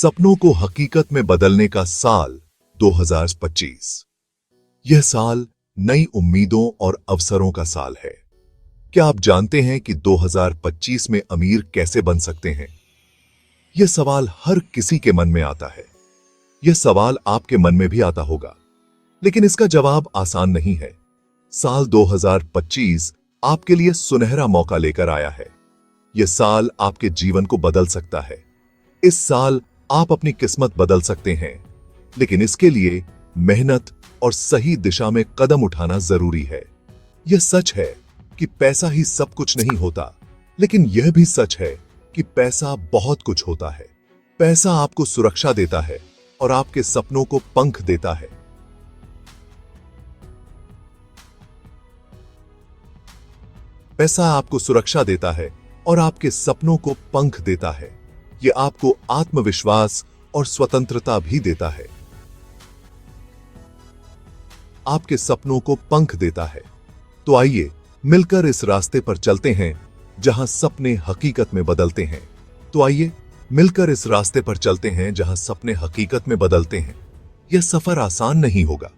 सपनों को हकीकत में बदलने का साल 2025। यह साल नई उम्मीदों और अवसरों का साल है। क्या आप जानते हैं कि 2025 में अमीर कैसे बन सकते हैं? यह सवाल हर किसी के मन में आता है। यह सवाल आपके मन में भी आता होगा, लेकिन इसका जवाब आसान नहीं है। साल 2025 आपके लिए सुनहरा मौका लेकर आया है। यह साल आपके जीवन को बदल सकता है। इस साल आप अपनी किस्मत बदल सकते हैं, लेकिन इसके लिए मेहनत और सही दिशा में कदम उठाना जरूरी है। यह सच है कि पैसा ही सब कुछ नहीं होता, लेकिन यह भी सच है कि पैसा बहुत कुछ होता है। पैसा आपको सुरक्षा देता है और आपके सपनों को पंख देता है। पैसा आपको सुरक्षा देता है और आपके सपनों को पंख देता है। यह आपको आत्मविश्वास और स्वतंत्रता भी देता है। आपके सपनों को पंख देता है। तो आइए मिलकर इस रास्ते पर चलते हैं जहां सपने हकीकत में बदलते हैं। तो आइए मिलकर इस रास्ते पर चलते हैं जहां सपने हकीकत में बदलते हैं। यह सफर आसान नहीं होगा,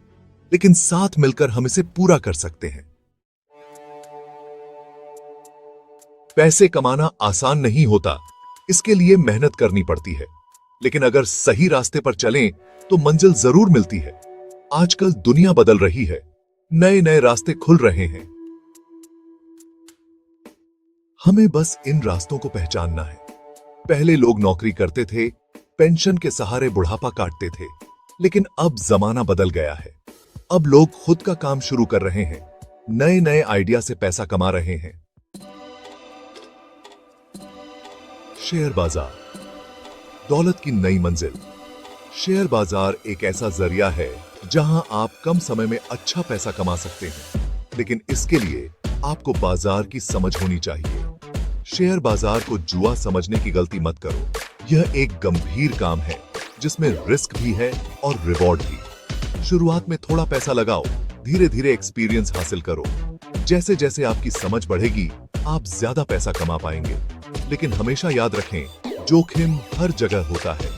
लेकिन साथ मिलकर हम इसे पूरा कर सकते हैं। पैसे कमाना आसान नहीं होता, इसके लिए मेहनत करनी पड़ती है, लेकिन अगर सही रास्ते पर चलें तो मंजिल जरूर मिलती है। आजकल दुनिया बदल रही है, नए नए रास्ते खुल रहे हैं। हमें बस इन रास्तों को पहचानना है। पहले लोग नौकरी करते थे, पेंशन के सहारे बुढ़ापा काटते थे, लेकिन अब जमाना बदल गया है। अब लोग खुद का काम शुरू कर रहे हैं, नए नए आइडिया से पैसा कमा रहे हैं। शेयर बाजार, दौलत की नई मंजिल। शेयर बाजार एक ऐसा जरिया है जहां आप कम समय में अच्छा पैसा कमा सकते हैं, लेकिन इसके लिए आपको बाजार की समझ होनी चाहिए। शेयर बाजार को जुआ समझने की गलती मत करो। यह एक गंभीर काम है जिसमें रिस्क भी है और रिवॉर्ड भी। शुरुआत में थोड़ा पैसा लगाओ, धीरे धीरे एक्सपीरियंस हासिल करो। जैसे जैसे आपकी समझ बढ़ेगी, आप ज्यादा पैसा कमा पाएंगे। लेकिन हमेशा याद रखें, जोखिम हर जगह होता है,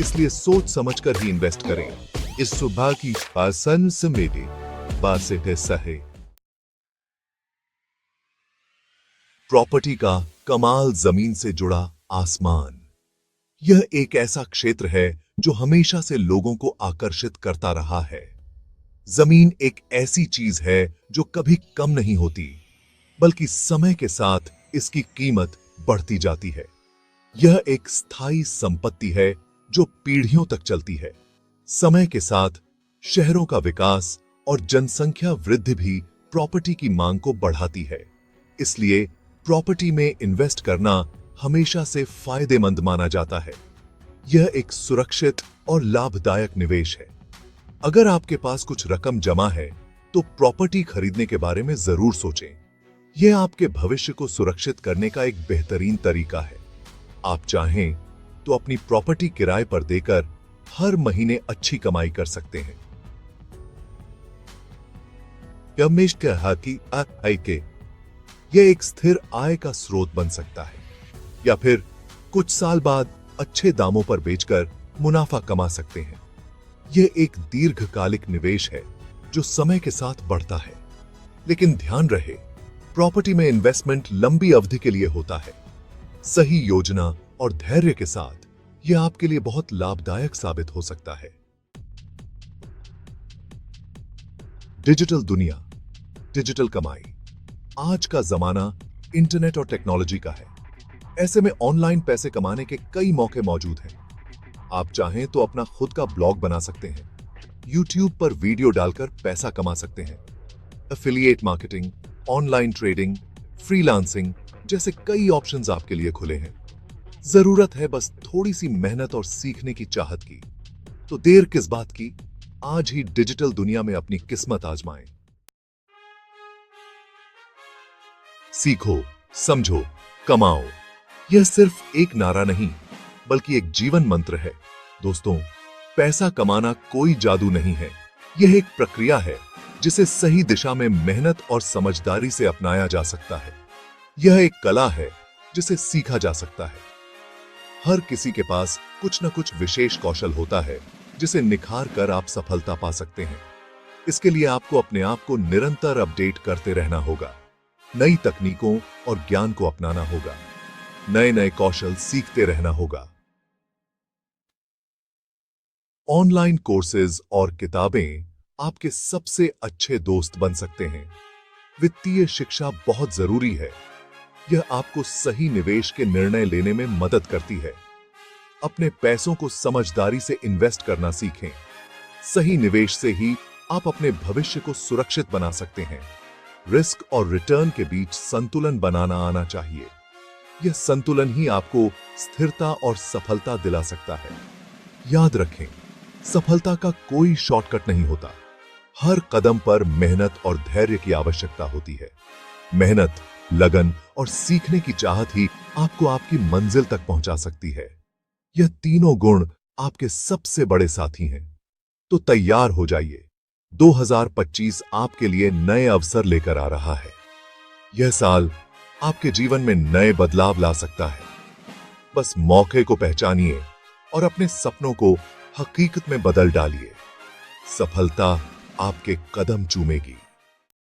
इसलिए सोच समझकर ही इन्वेस्ट करें। इस सुबह की आसन समेटे बासेटे सहे। प्रॉपर्टी का कमाल, जमीन से जुड़ा आसमान। यह एक ऐसा क्षेत्र है जो हमेशा से लोगों को आकर्षित करता रहा है। जमीन एक ऐसी चीज है जो कभी कम नहीं होती, बल्कि समय के साथ इसकी कीमत बढ़ती जाती है। यह एक स्थायी संपत्ति है जो पीढ़ियों तक चलती है। समय के साथ शहरों का विकास और जनसंख्या वृद्धि भी प्रॉपर्टी की मांग को बढ़ाती है। इसलिए प्रॉपर्टी में इन्वेस्ट करना हमेशा से फायदेमंद माना जाता है। यह एक सुरक्षित और लाभदायक निवेश है। अगर आपके पास कुछ रकम जमा है तो प्रॉपर्टी खरीदने के बारे में जरूर सोचें। यह आपके भविष्य को सुरक्षित करने का एक बेहतरीन तरीका है। आप चाहें तो अपनी प्रॉपर्टी किराए पर देकर हर महीने अच्छी कमाई कर सकते हैं। यह एक स्थिर आय का स्रोत बन सकता है, या फिर कुछ साल बाद अच्छे दामों पर बेचकर मुनाफा कमा सकते हैं। यह एक दीर्घकालिक निवेश है जो समय के साथ बढ़ता है। लेकिन ध्यान रहे, प्रॉपर्टी में इन्वेस्टमेंट लंबी अवधि के लिए होता है। सही योजना और धैर्य के साथ यह आपके लिए बहुत लाभदायक साबित हो सकता है। डिजिटल दुनिया, डिजिटल कमाई। आज का जमाना इंटरनेट और टेक्नोलॉजी का है। ऐसे में ऑनलाइन पैसे कमाने के कई मौके मौजूद हैं। आप चाहें तो अपना खुद का ब्लॉग बना सकते हैं, यूट्यूब पर वीडियो डालकर पैसा कमा सकते हैं। Affiliate marketing, online trading, freelancing जैसे कई ऑप्शंस आपके लिए खुले हैं। जरूरत है बस थोड़ी सी मेहनत और सीखने की चाहत की। तो देर किस बात की, आज ही डिजिटल दुनिया में अपनी किस्मत आजमाएं। सीखो, समझो, कमाओ। यह सिर्फ एक नारा नहीं, बल्कि एक जीवन मंत्र है। दोस्तों, पैसा कमाना कोई जादू नहीं है। यह एक प्रक्रिया है जिसे सही दिशा में मेहनत और समझदारी से अपनाया जा सकता है। यह एक कला है जिसे सीखा जा सकता है। हर किसी के पास कुछ न कुछ विशेष कौशल होता है जिसे निखार कर आप सफलता पा सकते हैं। इसके लिए आपको अपने आप को निरंतर अपडेट करते रहना होगा, नई तकनीकों और ज्ञान को अपनाना होगा, नए नए कौशल सीखते रहना होगा। ऑनलाइन कोर्सेज और किताबें आपके सबसे अच्छे दोस्त बन सकते हैं। वित्तीय शिक्षा बहुत जरूरी है। यह आपको सही निवेश के निर्णय लेने में मदद करती है। अपने पैसों को समझदारी से इन्वेस्ट करना सीखें। सही निवेश से ही आप अपने भविष्य को सुरक्षित बना सकते हैं। रिस्क और रिटर्न के बीच संतुलन बनाना आना चाहिए। यह संतुलन ही आपको स्थिरता और सफलता दिला सकता है। याद रखें, सफलता का कोई शॉर्टकट नहीं होता। हर कदम पर मेहनत और धैर्य की आवश्यकता होती है। मेहनत, लगन और सीखने की चाहत ही आपको आपकी मंजिल तक पहुंचा सकती है। यह तीनों गुण आपके सबसे बड़े साथी हैं। तो तैयार हो जाइए। 2025 आपके लिए नए अवसर लेकर आ रहा है। यह साल आपके जीवन में नए बदलाव ला सकता है। बस मौके को पहचानिए और अपने सपनों को हकीकत में बदल डालिए। सफलता आपके कदम चूमेगी।